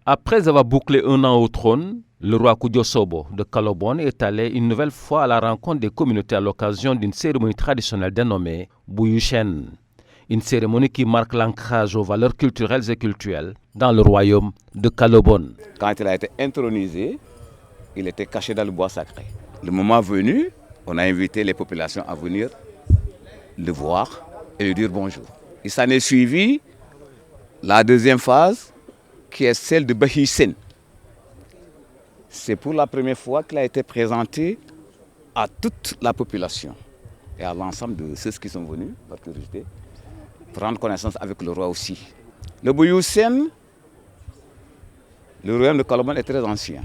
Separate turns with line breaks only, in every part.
Après avoir bouclé un an au trône, le roi Koudio Sobo de Kalobone est allé une nouvelle fois à la rencontre des communautés à l'occasion d'une cérémonie traditionnelle dénommée Buyushen. Une cérémonie qui marque l'ancrage aux valeurs culturelles et cultuelles dans le royaume de Kalobone.
Quand il a été intronisé, il était caché dans le bois sacré. Le moment venu, on a invité les populations à venir le voir et lui dire bonjour. Il s'en est suivi la deuxième phase, qui est celle de Bahisen. C'est pour la première fois qu'il a été présenté à toute la population et à l'ensemble de ceux qui sont venus, par curiosité, prendre connaissance avec le roi aussi. Le Bahisen, le royaume de Kalobone est très ancien.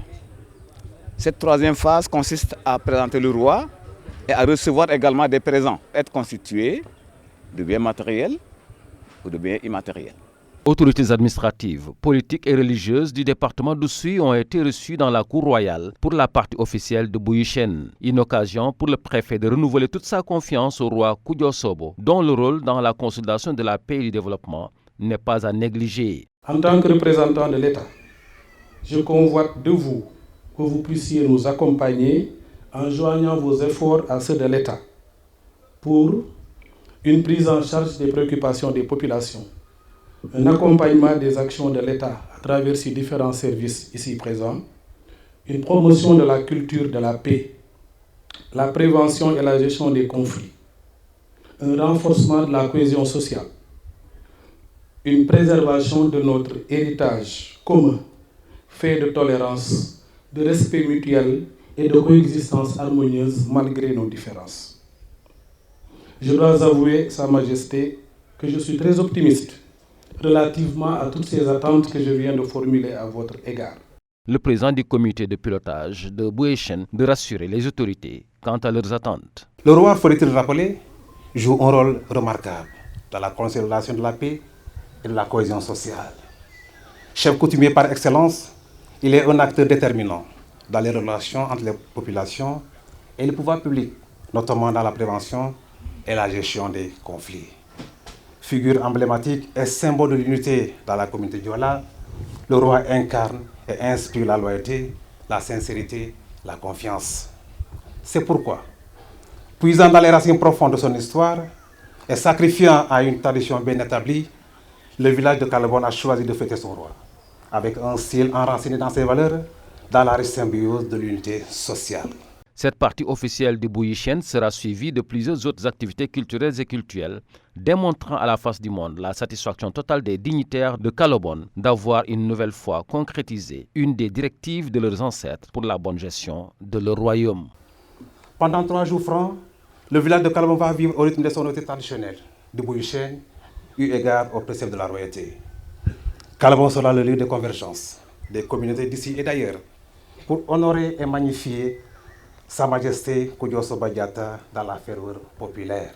Cette troisième phase consiste à présenter le roi et à recevoir également des présents, être constitué de biens matériels ou de biens immatériels.
Autorités administratives, politiques et religieuses du département d'Oussouye ont été reçues dans la cour royale pour la partie officielle de Buyushen. Une occasion pour le préfet de renouveler toute sa confiance au roi Koudio Sobo, dont le rôle dans la consolidation de la paix et du développement n'est pas à négliger.
En tant que représentant de l'État, je convoite de vous que vous puissiez nous accompagner en joignant vos efforts à ceux de l'État pour une prise en charge des préoccupations des populations, un accompagnement des actions de l'État à travers ses différents services ici présents, une promotion de la culture de la paix, la prévention et la gestion des conflits, un renforcement de la cohésion sociale, une préservation de notre héritage commun, fait de tolérance, de respect mutuel et de coexistence harmonieuse malgré nos différences. Je dois avouer, Sa Majesté, que je suis très optimiste relativement à toutes ces attentes que je viens de formuler à votre égard.
Le président du comité de pilotage de Buyushen de rassurer les autorités quant à leurs attentes.
Le roi, faut-il rappeler, joue un rôle remarquable dans la consolidation de la paix et de la cohésion sociale. Chef coutumier par excellence, il est un acteur déterminant dans les relations entre les populations et le pouvoir public, notamment dans la prévention et la gestion des conflits. Figure emblématique et symbole de l'unité dans la communauté Diola, le roi incarne et inspire la loyauté, la sincérité, la confiance. C'est pourquoi, puisant dans les racines profondes de son histoire et sacrifiant à une tradition bien établie, le village de Kalobone a choisi de fêter son roi, avec un style enraciné dans ses valeurs, dans la riche symbiose de l'unité sociale.
Cette partie officielle du Buyushen sera suivie de plusieurs autres activités culturelles et cultuelles, démontrant à la face du monde la satisfaction totale des dignitaires de Kalobone d'avoir une nouvelle fois concrétisé une des directives de leurs ancêtres pour la bonne gestion de leur royaume.
Pendant 3 jours francs, le village de Kalobone va vivre au rythme de son autorité traditionnelle de Buyushen, eu égard aux préceptes de la royauté. Kalobone sera le lieu de convergence des communautés d'ici et d'ailleurs pour honorer et magnifier Sa Majesté Koudio Sobo Diatta dans la ferveur populaire.